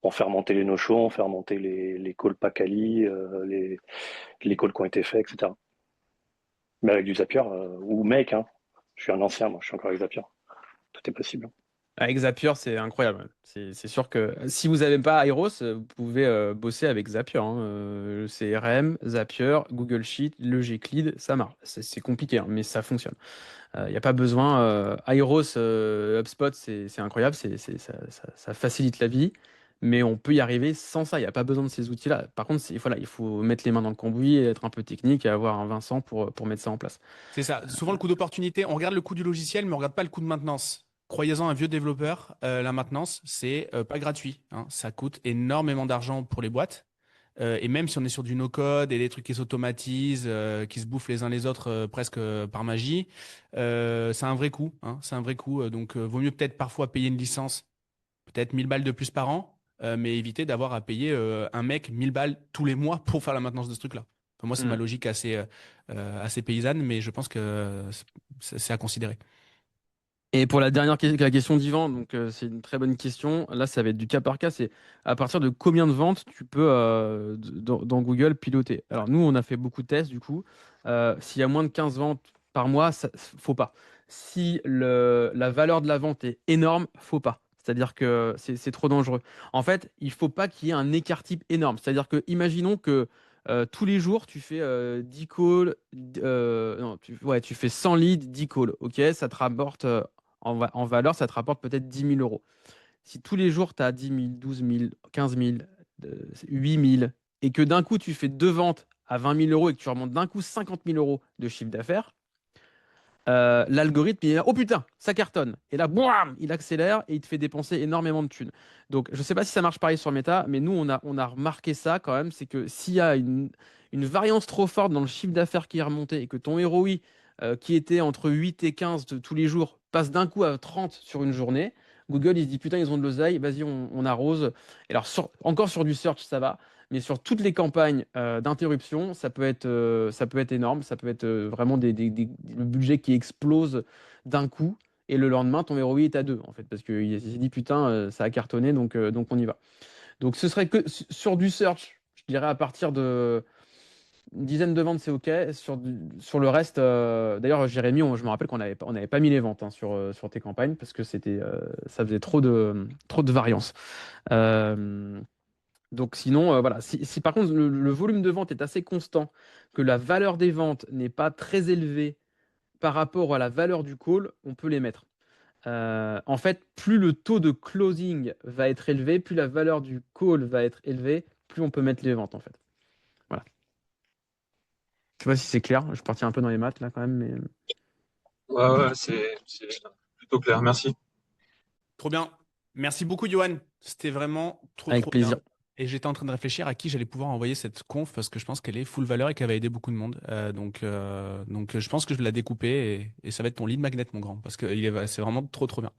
On fait remonter les no-shows, on fait remonter les calls pas quali, les calls qui ont été faits, etc. Mais avec du Zapier, ou Make, hein. Je suis un ancien, moi, je suis encore avec Zapier. Tout est possible. Avec Zapier, c'est incroyable. C'est sûr que si vous n'avez pas Airos, vous pouvez bosser avec Zapier, hein. Le CRM, Zapier, Google Sheet, le Gclead, ça marche. C'est compliqué, hein, mais ça fonctionne. Il n'y a pas besoin. Airos, HubSpot, c'est incroyable. Ça facilite la vie, mais on peut y arriver sans ça. Il n'y a pas besoin de ces outils-là. Par contre, voilà, il faut mettre les mains dans le cambouis, et être un peu technique et avoir un Vincent pour mettre ça en place. C'est ça. Souvent, le coût d'opportunité, on regarde le coût du logiciel, mais on regarde pas le coût de maintenance. Croyez-en, un vieux développeur, la maintenance, c'est pas gratuit, hein. Ça coûte énormément d'argent pour les boîtes. Et même si on est sur du no-code et des trucs qui s'automatisent, qui se bouffent les uns les autres presque par magie, c'est un vrai coût, hein. C'est un vrai coût. Donc, vaut mieux peut-être parfois payer une licence, peut-être 1000 balles de plus par an, mais éviter d'avoir à payer un mec 1000 balles tous les mois pour faire la maintenance de ce truc-là. Enfin, moi, c'est ma logique assez paysanne, mais je pense que c'est à considérer. Et pour la question d'Yvan, donc c'est une très bonne question. Là, ça va être du cas par cas. C'est à partir de combien de ventes tu peux dans Google piloter. Alors nous, on a fait beaucoup de tests du coup. S'il y a moins de 15 ventes par mois, ça faut pas. Si la valeur de la vente est énorme, faut pas. C'est-à-dire que c'est trop dangereux. En fait, il faut pas qu'il y ait un écart type énorme. C'est-à-dire que imaginons que tous les jours, tu fais 10 calls, non, tu fais 100 leads, 10 calls. Ok, ça te rapporte en valeur, ça te rapporte peut-être 10 000 euros. Si tous les jours, tu as 10 000, 12 000, 15 000, 8 000, et que d'un coup, tu fais deux ventes à 20 000 euros et que tu remontes d'un coup 50 000 euros de chiffre d'affaires, l'algorithme, il est là, oh putain, ça cartonne. Et là, boum, il accélère et il te fait dépenser énormément de thunes. Donc, je ne sais pas si ça marche pareil sur Meta, mais nous, on a remarqué ça quand même, c'est que s'il y a une variance trop forte dans le chiffre d'affaires qui est remonté et que ton ROI, qui était entre 8 et 15 tous les jours, passe d'un coup à 30 sur une journée, Google, il se dit, putain, ils ont de l'oseille, vas-y, on arrose. Et alors, encore sur du search, ça va. Mais sur toutes les campagnes d'interruption, ça peut être énorme. Ça peut être vraiment le budget qui explose d'un coup. Et le lendemain, ton ROI est à 2, en fait. Parce qu'il s'est dit, putain, ça a cartonné, donc on y va. Donc ce serait que sur du search, je dirais à partir de une dizaine de ventes, c'est OK. Sur le reste, d'ailleurs, Jérémy, je me rappelle qu'on n'avait pas mis les ventes, hein, sur tes campagnes parce que ça faisait trop de variance. Donc sinon, voilà. Si par contre le volume de vente est assez constant, que la valeur des ventes n'est pas très élevée par rapport à la valeur du call, on peut les mettre. En fait, plus le taux de closing va être élevé, plus la valeur du call va être élevée, plus on peut mettre les ventes en fait. Voilà. Je sais pas si c'est clair. Je suis parti un peu dans les maths là quand même, mais Ouais, c'est plutôt clair. Merci. Trop bien. Merci beaucoup, Johan. C'était vraiment trop avec plaisir. bien. Et j'étais en train de réfléchir à qui j'allais pouvoir envoyer cette conf parce que je pense qu'elle est full valeur et qu'elle va aider beaucoup de monde. Donc, je pense que je vais la découper et ça va être ton lead magnet, mon grand, parce que c'est vraiment trop bien.